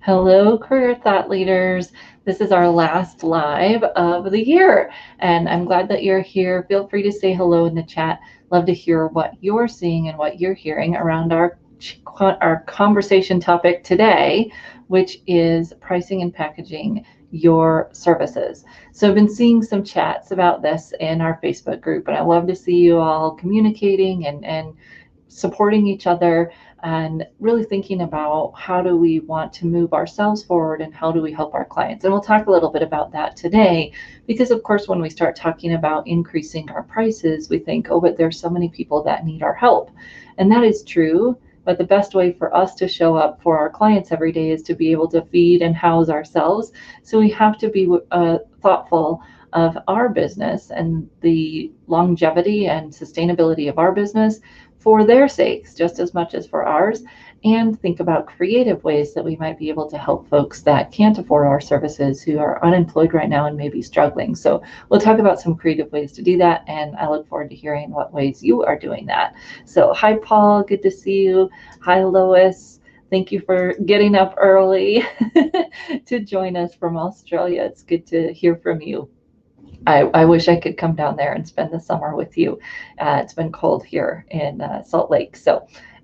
Hello, career thought leaders. This is our last live of the year, and I'm glad that you're here. Feel free to say hello in the chat. Love to hear what you're seeing and what you're hearing around our conversation topic today, which is pricing and packaging your services. So I've been seeing some chats about this in our Facebook group, and I love to see you all communicating and supporting each other and really thinking about how do we want to move ourselves forward and how do we help our clients. And we'll talk a little bit about that today because, of course, when we start talking about increasing our prices, we think, oh, but there's so many people that need our help. And that is true. But the best way for us to show up for our clients every day is to be able to feed and house ourselves. So we have to be thoughtful of our business and the longevity and sustainability of our business for their sakes just as much as for ours, and think about creative ways that we might be able to help folks that can't afford our services, who are unemployed right now and may be struggling. So we'll talk about some creative ways to do that, and I look forward to hearing what ways you are doing that. So hi, Paul, good to see you. Hi, Lois. Thank you for getting up early to join us from Australia. It's good to hear from you. I wish I could come down there and spend the summer with you. It's been cold here in Salt Lake.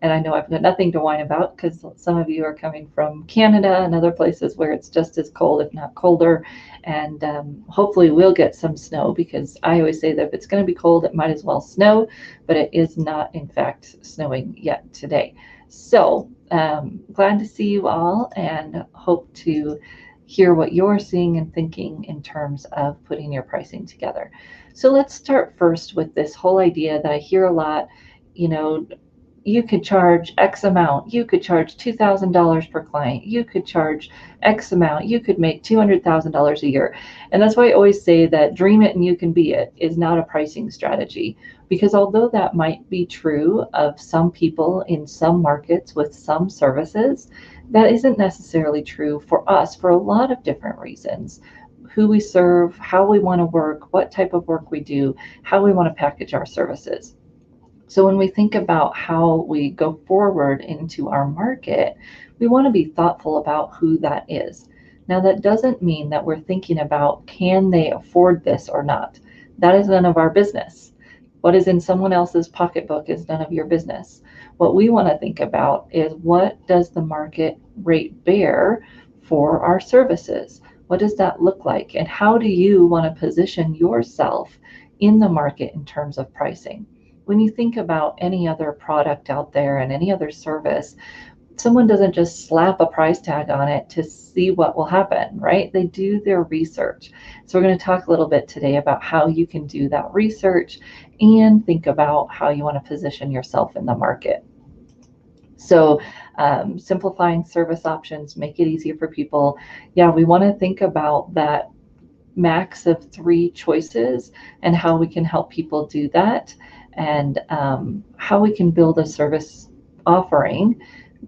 And I know I've got nothing to whine about because some of you are coming from Canada and other places where it's just as cold, if not colder. And hopefully we'll get some snow, because I always say that if it's going to be cold, it might as well snow. But it is not, in fact, snowing yet today. So glad to see you all and hope to hear what you're seeing and thinking in terms of putting your pricing together. So let's start first with this whole idea that I hear a lot. You could charge X amount, you could charge $2,000 per client, you could charge X amount, you could make $200,000 a year. And that's why I always say that dream it and you can be it is not a pricing strategy. Because although that might be true of some people in some markets with some services, that isn't necessarily true for us for a lot of different reasons. Who we serve, how we want to work, what type of work we do, how we want to package our services. So when we think about how we go forward into our market, we want to be thoughtful about who that is. Now, that doesn't mean that we're thinking about, can they afford this or not? That is none of our business. What is in someone else's pocketbook is none of your business. What we want to think about is, what does the market rate bear for our services? What does that look like? And how do you want to position yourself in the market in terms of pricing? When you think about any other product out there and any other service, someone doesn't just slap a price tag on it to see what will happen, right? They do their research. So we're going to talk a little bit today about how you can do that research and think about how you want to position yourself in the market. So simplifying service options, make it easier for people. Yeah, we want to think about that max of 3 choices and how we can help people do that, and how we can build a service offering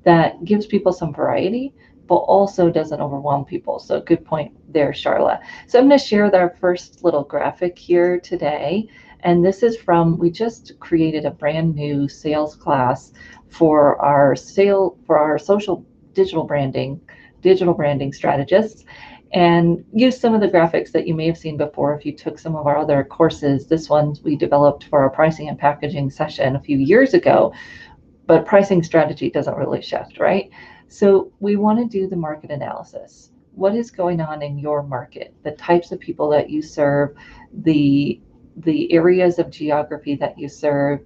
that gives people some variety, but also doesn't overwhelm people. So good point there, Charla. So I'm going to share our first little graphic here today. And this is we just created a brand new sales class for our social digital branding strategists, and use some of the graphics that you may have seen before if you took some of our other courses. This one we developed for our pricing and packaging session a few years ago, but pricing strategy doesn't really shift, right? So we want to do the market analysis. What is going on in your market? The types of people that you serve, the areas of geography that you serve.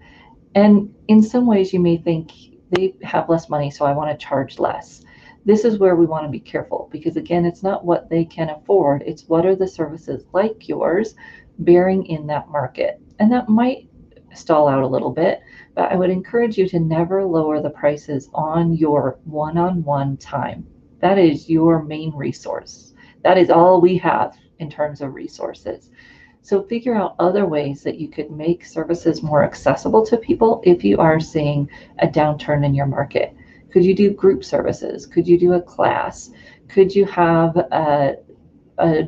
And in some ways you may think, they have less money, so I want to charge less. This is where we want to be careful, because again, it's not what they can afford, it's what are the services like yours bearing in that market. And that might stall out a little bit, but I would encourage you to never lower the prices on your one-on-one time. That is your main resource. That is all we have in terms of resources. So figure out other ways that you could make services more accessible to people if you are seeing a downturn in your market. Could you do group services? Could you do a class? Could you have a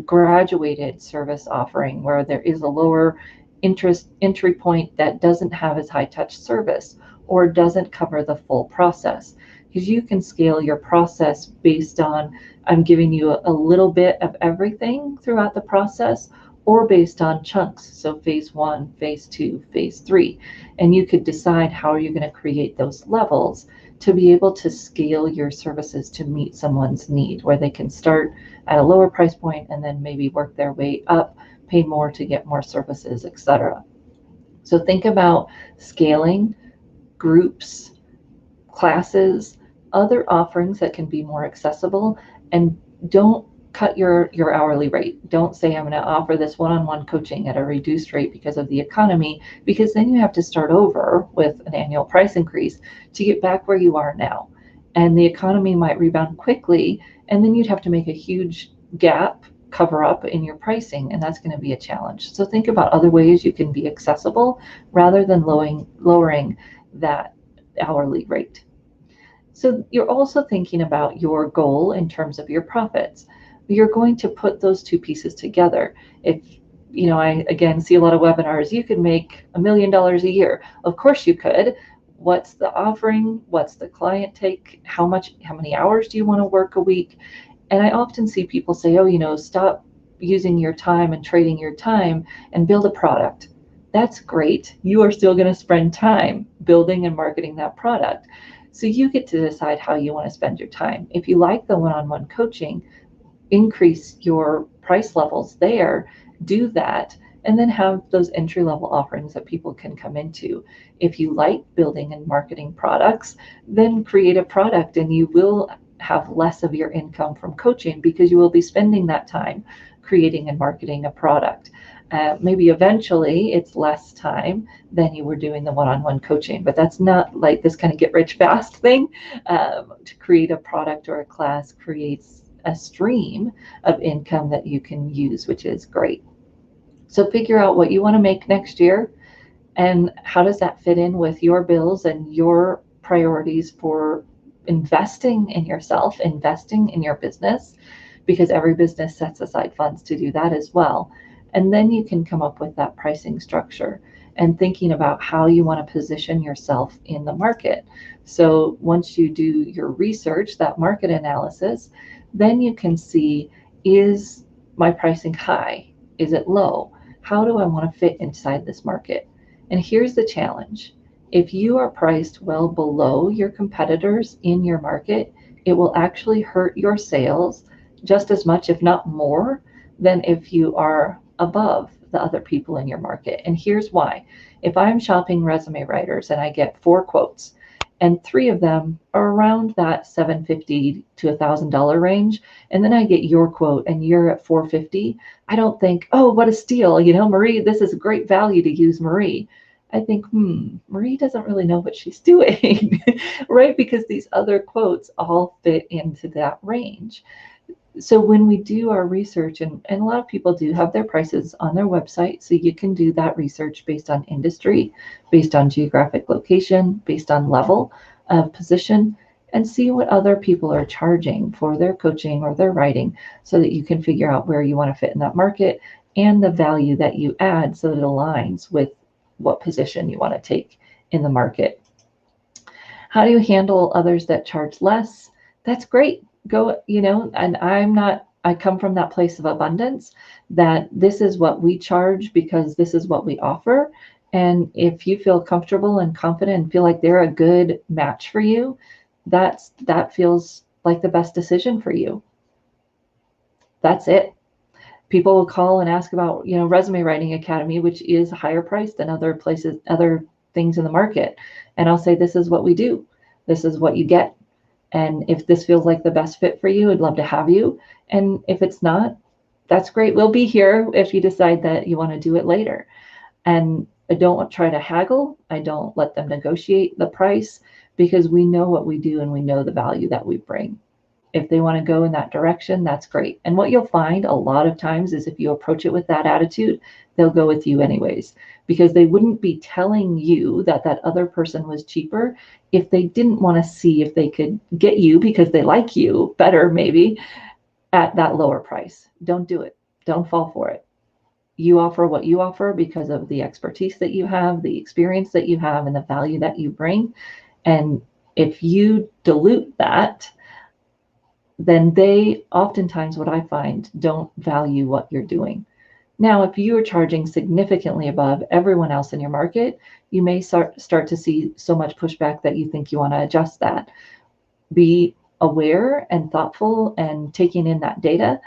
graduated service offering where there is a lower entry point that doesn't have as high touch service or doesn't cover the full process? because you can scale your process based on, I'm giving you a little bit of everything throughout the process, or based on chunks. So phase 1, phase 2, phase 3. And you could decide how you're going to create those levels to be able to scale your services to meet someone's need, where they can start at a lower price point and then maybe work their way up, pay more to get more services, etc. So think about scaling groups, classes, other offerings that can be more accessible, and don't cut your hourly rate. Don't say I'm going to offer this one-on-one coaching at a reduced rate because of the economy, because then you have to start over with an annual price increase to get back where you are now. And the economy might rebound quickly, and then you'd have to make a huge gap cover up in your pricing, and that's going to be a challenge. So think about other ways you can be accessible rather than lowering that hourly rate. So you're also thinking about your goal in terms of your profits. You're going to put those two pieces together. If I again see a lot of webinars, you could make $1 million a year. Of course you could. What's the offering? What's the client take? How many hours do you want to work a week? And I often see people say, oh, stop using your time and trading your time and build a product. That's great. You are still going to spend time building and marketing that product. So you get to decide how you want to spend your time. If you like the one-on-one coaching, increase your price levels there, do that, and then have those entry-level offerings that people can come into. If you like building and marketing products, then create a product, and you will have less of your income from coaching because you will be spending that time creating and marketing a product. Maybe eventually it's less time than you were doing the one-on-one coaching, but that's not like this kind of get rich fast thing. To create a product or a class creates a stream of income that you can use, which is great. So figure out what you want to make next year and how does that fit in with your bills and your priorities for investing in yourself, investing in your business, because every business sets aside funds to do that as well. And then you can come up with that pricing structure and thinking about how you want to position yourself in the market. So once you do your research, that market analysis, then you can see, is my pricing high? Is it low? How do I want to fit inside this market? And here's the challenge. If you are priced well below your competitors in your market, it will actually hurt your sales just as much, if not more, than if you are above the other people in your market. And here's why. If I'm shopping resume writers and I get 4 quotes and 3 of them are around that $750 to $1,000 range, and then I get your quote and you're at $450, I don't think, oh, what a steal, Marie, this is a great value to use Marie. I think, Marie doesn't really know what she's doing, right? Because these other quotes all fit into that range. So when we do our research, and a lot of people do have their prices on their website, so you can do that research based on industry, based on geographic location, based on level of position, and see what other people are charging for their coaching or their writing so that you can figure out where you want to fit in that market and the value that you add so that it aligns with what position you want to take in the market. How do you handle others that charge less? That's great. Go, and I come from that place of abundance, that this is what we charge because this is what we offer. And if you feel comfortable and confident and feel like they're a good match for you, that feels like the best decision for you. That's it. People will call and ask about, Resume Writing Academy, which is higher priced than other places, other things in the market. And I'll say, this is what we do. This is what you get. And if this feels like the best fit for you, I'd love to have you. And if it's not, that's great. We'll be here if you decide that you want to do it later. And I don't try to haggle. I don't let them negotiate the price, because we know what we do and we know the value that we bring. If they want to go in that direction, that's great. And what you'll find a lot of times is if you approach it with that attitude, they'll go with you anyways, because they wouldn't be telling you that other person was cheaper if they didn't want to see if they could get you, because they like you better maybe, at that lower price. Don't do it. Don't fall for it. You offer what you offer because of the expertise that you have, the experience that you have, and the value that you bring. And If you dilute that, then they oftentimes, what I find, don't value what you're doing. Now, if you are charging significantly above everyone else in your market, you may start to see so much pushback that you think you want to adjust that. Be aware and thoughtful and taking in that data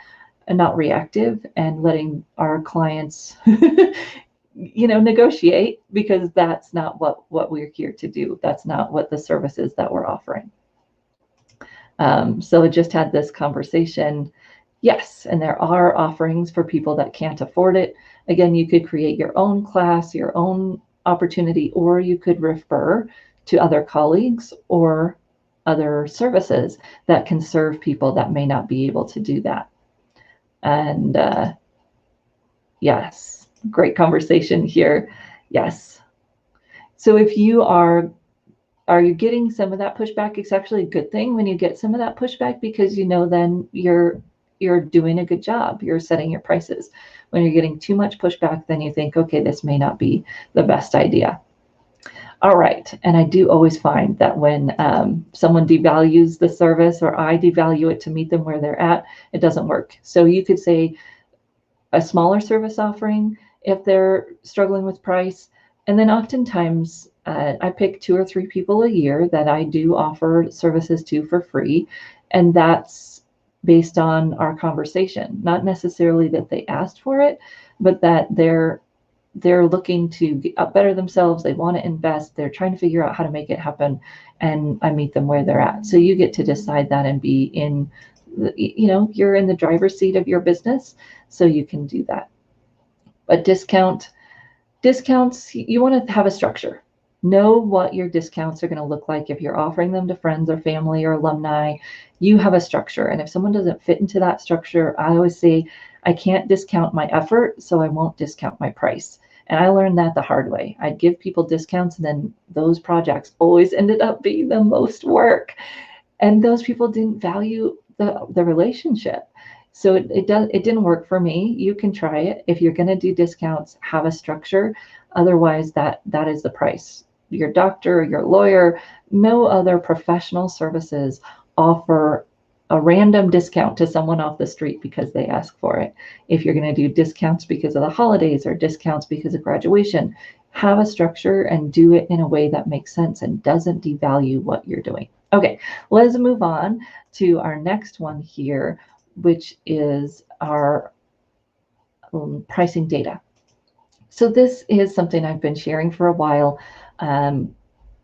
and not reactive, and letting our clients negotiate, because that's not what we're here to do. That's not what the services that we're offering. So I just had this conversation. Yes, and there are offerings for people that can't afford it. Again, you could create your own class, your own opportunity, or you could refer to other colleagues or other services that can serve people that may not be able to do that. And yes, great conversation here. Yes. So if you are you getting some of that pushback? It's actually a good thing when you get some of that pushback, because then you're doing a good job. You're setting your prices. When you're getting too much pushback, then you think, okay, this may not be the best idea. All right. And I do always find that when someone devalues the service, or I devalue it to meet them where they're at, it doesn't work. So you could say a smaller service offering if they're struggling with price. And then oftentimes I pick 2 or 3 people a year that I do offer services to for free. And that's based on our conversation, not necessarily that they asked for it, but that they're looking to better themselves. They want to invest. They're trying to figure out how to make it happen. And I meet them where they're at. So you get to decide that and be in, you're in the driver's seat of your business, so you can do that. But discounts, you want to have a structure. Know what your discounts are going to look like. If you're offering them to friends or family or alumni, you have a structure. And if someone doesn't fit into that structure, I always say, I can't discount my effort, so I won't discount my price. And I learned that the hard way. I'd give people discounts, and then those projects always ended up being the most work. And those people didn't value the relationship. So it didn't work for me. You can try it. If you're going to do discounts, have a structure. Otherwise, that is the price. Your doctor, your lawyer, no other professional services offer a random discount to someone off the street because they ask for it. If you're going to do discounts because of the holidays or discounts because of graduation, have a structure and do it in a way that makes sense and doesn't devalue what you're doing. Okay, let's move on to our next one here, which is our pricing data. So this is something I've been sharing for a while, and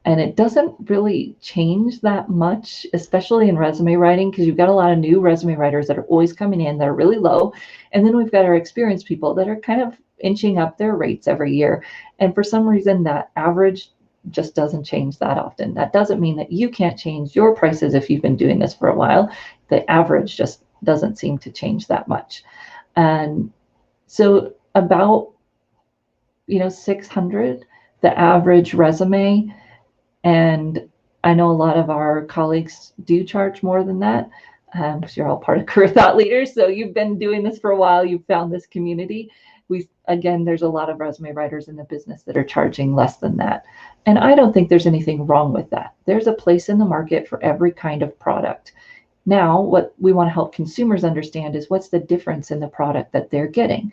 it doesn't really change that much, especially in resume writing, because you've got a lot of new resume writers that are always coming in that are really low. And then we've got our experienced people that are kind of inching up their rates every year. And for some reason, that average just doesn't change that often. That doesn't mean that you can't change your prices if you've been doing this for a while. The average just doesn't seem to change that much. And so about 600, the average resume. And I know a lot of our colleagues do charge more than that, because you're all part of Career Thought Leaders. So you've been doing this for a while. You've found this community. There's a lot of resume writers in the business that are charging less than that. And I don't think there's anything wrong with that. There's a place in the market for every kind of product. Now, what we want to help consumers understand is what's the difference in the product that they're getting,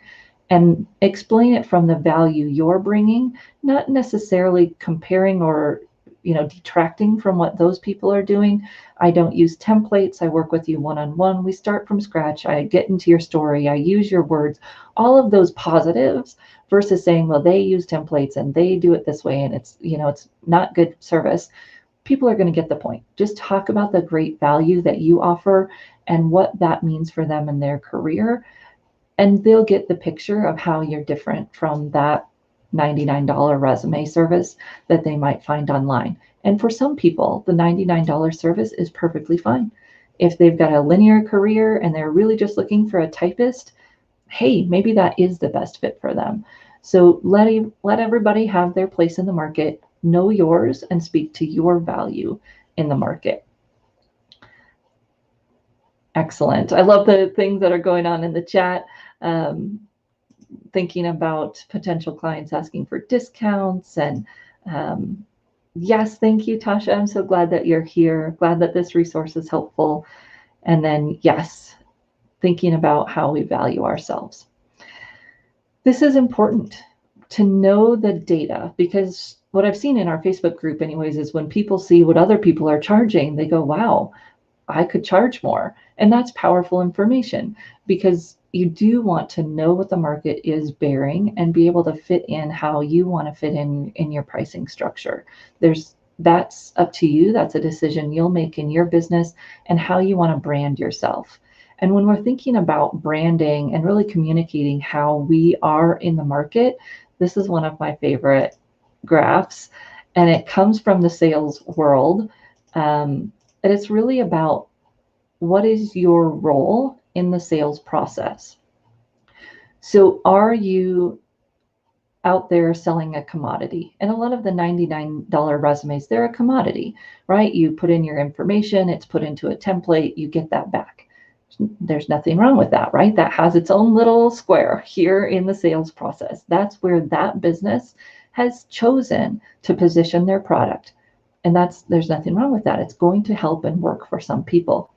and explain it from the value you're bringing, not necessarily comparing or detracting from what those people are doing. I don't use templates. I work with you one-on-one. We start from scratch. I get into your story. I use your words, all of those positives, versus saying, well, they use templates and they do it this way, and it's not good service. People are going to get the point. Just talk about the great value that you offer and what that means for them in their career. And they'll get the picture of how you're different from that $99 resume service that they might find online. And for some people, the $99 service is perfectly fine. If they've got a linear career and they're really just looking for a typist, hey, maybe that is the best fit for them. So let everybody have their place in the market, know yours, and speak to your value in the market. Excellent. I love the things that are going on in the chat. Thinking about potential clients asking for discounts, and Yes, thank you, Tasha. I'm so glad that you're here. Glad that this resource is helpful. And then, yes, thinking about how we value ourselves. This is important to know the data, because what I've seen in our Facebook group, anyways, is when people see what other people are charging, they go, wow, I could charge more. And that's powerful information, because you do want to know what the market is bearing and be able to fit in how you want to fit in your pricing structure. That's up to you. That's a decision you'll make in your business and how you want to brand yourself. And when we're thinking about branding and really communicating how we are in the market, this is one of my favorite graphs, and it comes from the sales world. And it's really about, what is your role in the sales process? So are you out there selling a commodity? And a lot of the $99 resumes, they're a commodity, right? You put in your information, it's put into a template, you get that back. There's nothing wrong with that, right? That has its own little square here in the sales process. That's where that business has chosen to position their product. And there's nothing wrong with that. It's going to help and work for some people.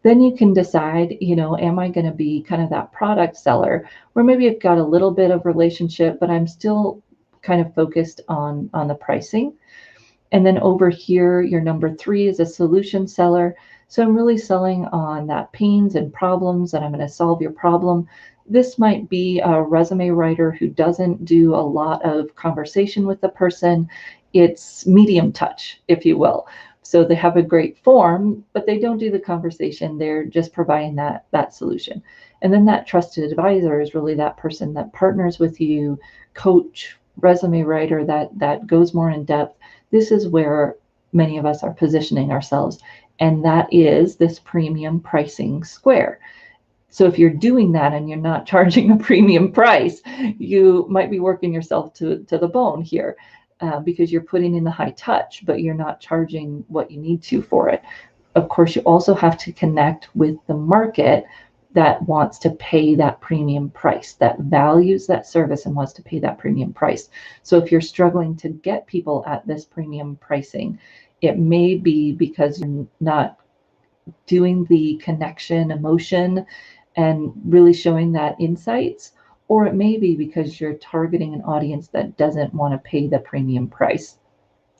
Then you can decide, am I going to be kind of that product seller, where maybe I've got a little bit of relationship, but I'm still kind of focused on the pricing. And then over here, your number 3 is a solution seller. So I'm really selling on that pains and problems, and I'm going to solve your problem. This might be a resume writer who doesn't do a lot of conversation with the person. It's medium touch, if you will. So they have a great form, but they don't do the conversation. They're just providing that solution. And then that trusted advisor is really that person that partners with you, coach, resume writer that goes more in depth. This is where many of us are positioning ourselves, and that is this premium pricing square. So if you're doing that and you're not charging a premium price, you might be working yourself to the bone here, because you're putting in the high touch, but you're not charging what you need to for it. Of course, you also have to connect with the market that wants to pay that premium price, that values that service and wants to pay that premium price. So if you're struggling to get people at this premium pricing, it may be because you're not doing the connection, emotion, and really showing that insights, or it may be because you're targeting an audience that doesn't want to pay the premium price.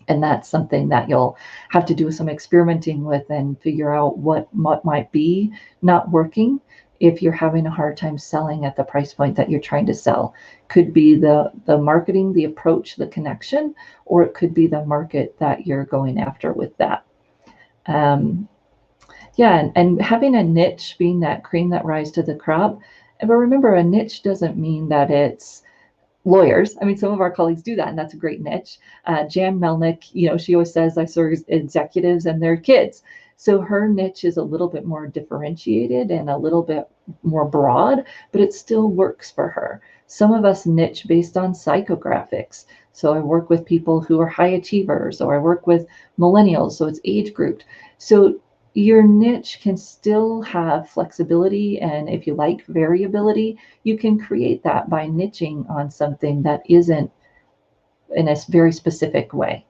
And that's something that you'll have to do some experimenting with and figure out what might be not working if you're having a hard time selling at the price point that you're trying to sell. Could be the marketing, the approach, the connection, or it could be the market that you're going after with that. Yeah, and having a niche being that cream that rise to the crop. But remember, a niche doesn't mean that it's lawyers. I mean, some of our colleagues do that, and that's a great niche. Jan Melnick, she always says, I serve executives and their kids. So her niche is a little bit more differentiated and a little bit more broad, but it still works for her. Some of us niche based on psychographics. So I work with people who are high achievers, or I work with millennials, so it's age grouped. So your niche can still have flexibility, and if you like variability, you can create that by niching on something that isn't in a very specific way.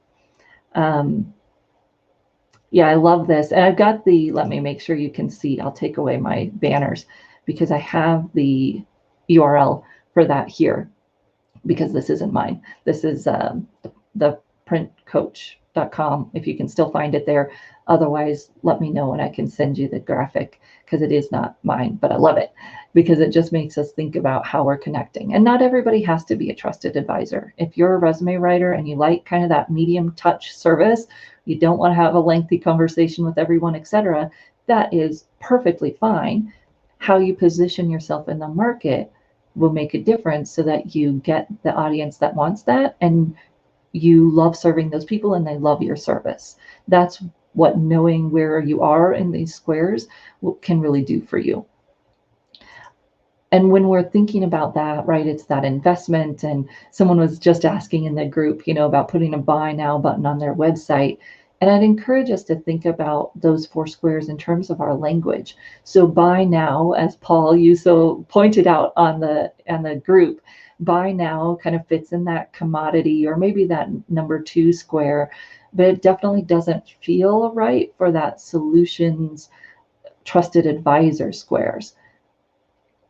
Yeah, I love this. And I've got let me make sure you can see, I'll take away my banners because I have the URL for that here, because this isn't mine. This is the printcoach.com, if you can still find it there. Otherwise, let me know and I can send you the graphic, because it is not mine, but I love it because it just makes us think about how we're connecting. And not everybody has to be a trusted advisor. If you're a resume writer and you like kind of that medium touch service, you don't want to have a lengthy conversation with everyone, etc., that is perfectly fine. How you position yourself in the market will make a difference so that you get the audience that wants that, and you love serving those people and they love your service. That's what knowing where you are in these squares can really do for you. And when we're thinking about that, right, it's that investment. And someone was just asking in the group, about putting a buy now button on their website. And I'd encourage us to think about those 4 squares in terms of our language. So buy now, as Paul, you so pointed out on the group, buy now kind of fits in that commodity, or maybe that number 2 square. but it definitely doesn't feel right for that solutions trusted advisor squares.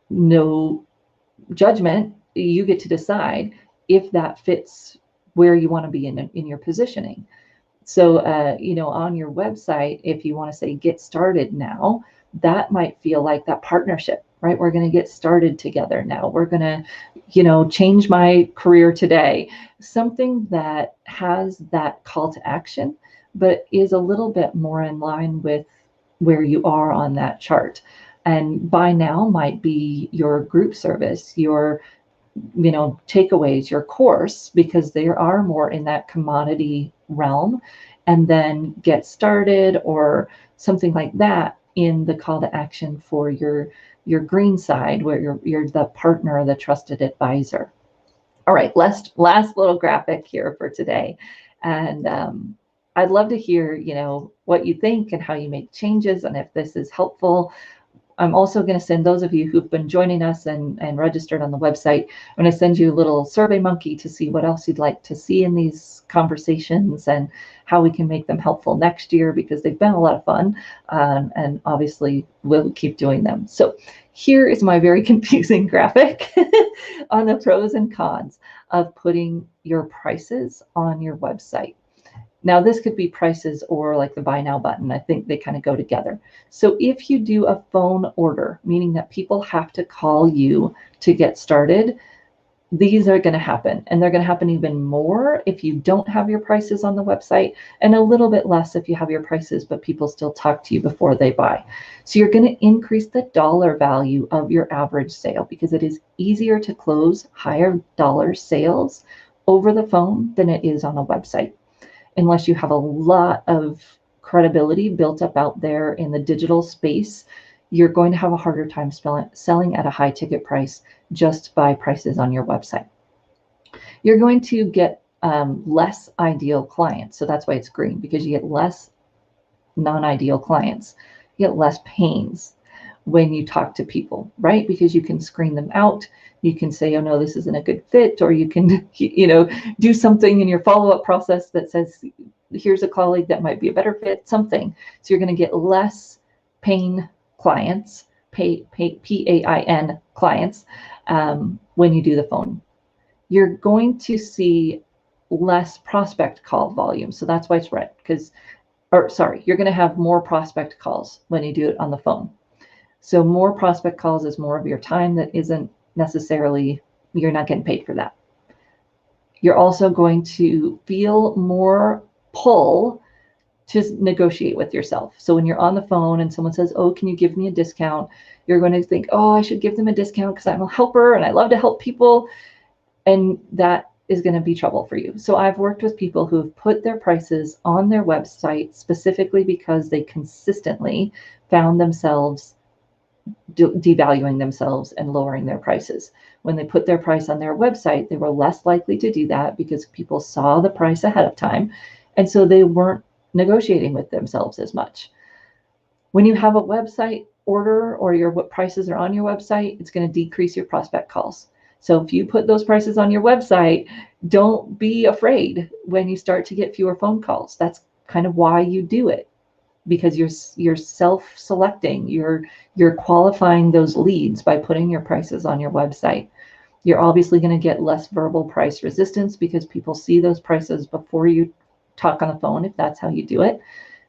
No judgment, you get to decide if that fits where you want to be in your positioning. So, on your website, if you want to say get started now, that might feel like that partnership, right? We're going to get started together now. We're going to, change my career today. Something that has that call to action, but is a little bit more in line with where you are on that chart. And buy now might be your group service, your takeaways, your course, because they are more in that commodity realm, and then get started or something like that in the call to action for your green side, where you're the partner, the trusted advisor. All right, last little graphic here for today, and I'd love to hear what you think and how you make changes, and if this is helpful. I'm also going to send those of you who've been joining us and registered on the website, I'm going to send you a little survey monkey to see what else you'd like to see in these conversations and how we can make them helpful next year, because they've been a lot of fun, and obviously we'll keep doing them. So here is my very confusing graphic on the pros and cons of putting your prices on your website. Now, this could be prices or like the buy now button. I think they kind of go together. So if you do a phone order, meaning that people have to call you to get started, these are going to happen. And they're going to happen even more if you don't have your prices on the website, and a little bit less if you have your prices, but people still talk to you before they buy. So you're going to increase the dollar value of your average sale, because it is easier to close higher dollar sales over the phone than it is on a website. Unless you have a lot of credibility built up out there in the digital space, you're going to have a harder time selling at a high ticket price just by prices on your website. You're going to get less ideal clients. So that's why it's green, because you get less non-ideal clients. You get less pains when you talk to people, right? Because you can screen them out. You can say, oh no, this isn't a good fit, or you can, do something in your follow-up process that says, here's a colleague that might be a better fit, something. So you're going to get less pain clients, PAIN clients, when you do the phone. You're going to see less prospect call volume. So that's why it's red, you're going to have more prospect calls when you do it on the phone. So more prospect calls is more of your time that isn't necessarily, you're not getting paid for that. You're also going to feel more pull to negotiate with yourself. So when you're on the phone and someone says, oh, can you give me a discount? You're going to think, oh, I should give them a discount because I'm a helper and I love to help people. And that is going to be trouble for you. So I've worked with people who have put their prices on their website specifically because they consistently found themselves devaluing themselves and lowering their prices. When they put their price on their website, they were less likely to do that because people saw the price ahead of time. And so they weren't negotiating with themselves as much. When you have a website order or what prices are on your website, it's going to decrease your prospect calls. So if you put those prices on your website, don't be afraid when you start to get fewer phone calls. That's kind of why you do it, because you're self-selecting, you're qualifying those leads by putting your prices on your website. You're obviously going to get less verbal price resistance because people see those prices before you talk on the phone, if that's how you do it.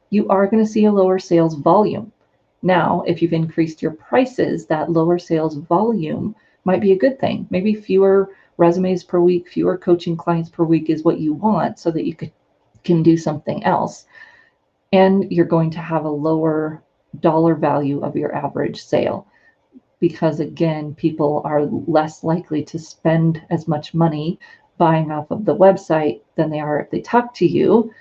You are going to see a lower sales volume. Now, if you've increased your prices, that lower sales volume might be a good thing. Maybe fewer resumes per week, fewer coaching clients per week is what you want, so that you can do something else. And you're going to have a lower dollar value of your average sale, because again, people are less likely to spend as much money buying off of the website than they are if they talk to you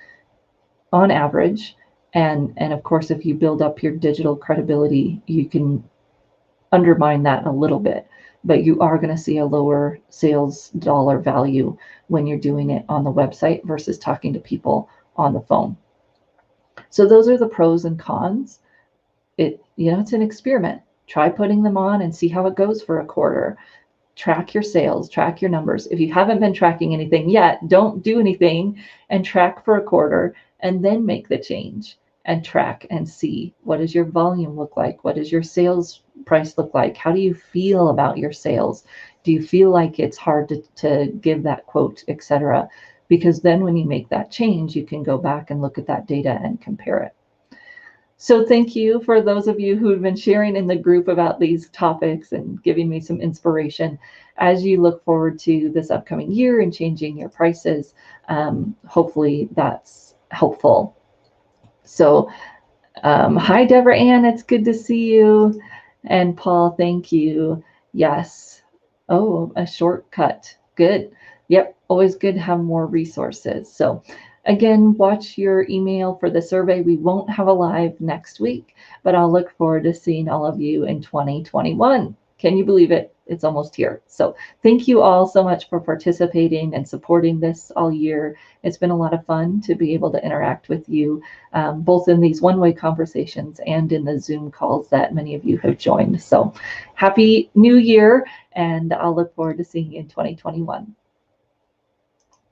on average. And of course, if you build up your digital credibility, you can undermine that a little bit, but you are going to see a lower sales dollar value when you're doing it on the website versus talking to people on the phone. So those are the pros and cons. It's an experiment. Try putting them on and see how it goes for a quarter. track your sales, track your numbers. If you haven't been tracking anything yet, don't do anything and track for a quarter and then make the change and track and see, what does your volume look like? What does your sales price look like? How do you feel about your sales? Do you feel like it's hard to give that quote, etc.? Because then when you make that change, you can go back and look at that data and compare it. So thank you for those of you who have been sharing in the group about these topics and giving me some inspiration as you look forward to this upcoming year and changing your prices. Hopefully that's helpful. So hi, Deborah Ann, it's good to see you. And Paul, thank you. Yes. Oh, a shortcut. Good. Yep. Always good to have more resources. So again, watch your email for the survey. We won't have a live next week, but I'll look forward to seeing all of you in 2021. Can you believe it? It's almost here. So thank you all so much for participating and supporting this all year. It's been a lot of fun to be able to interact with you, both in these one-way conversations and in the Zoom calls that many of you have joined. So happy New Year, and I'll look forward to seeing you in 2021.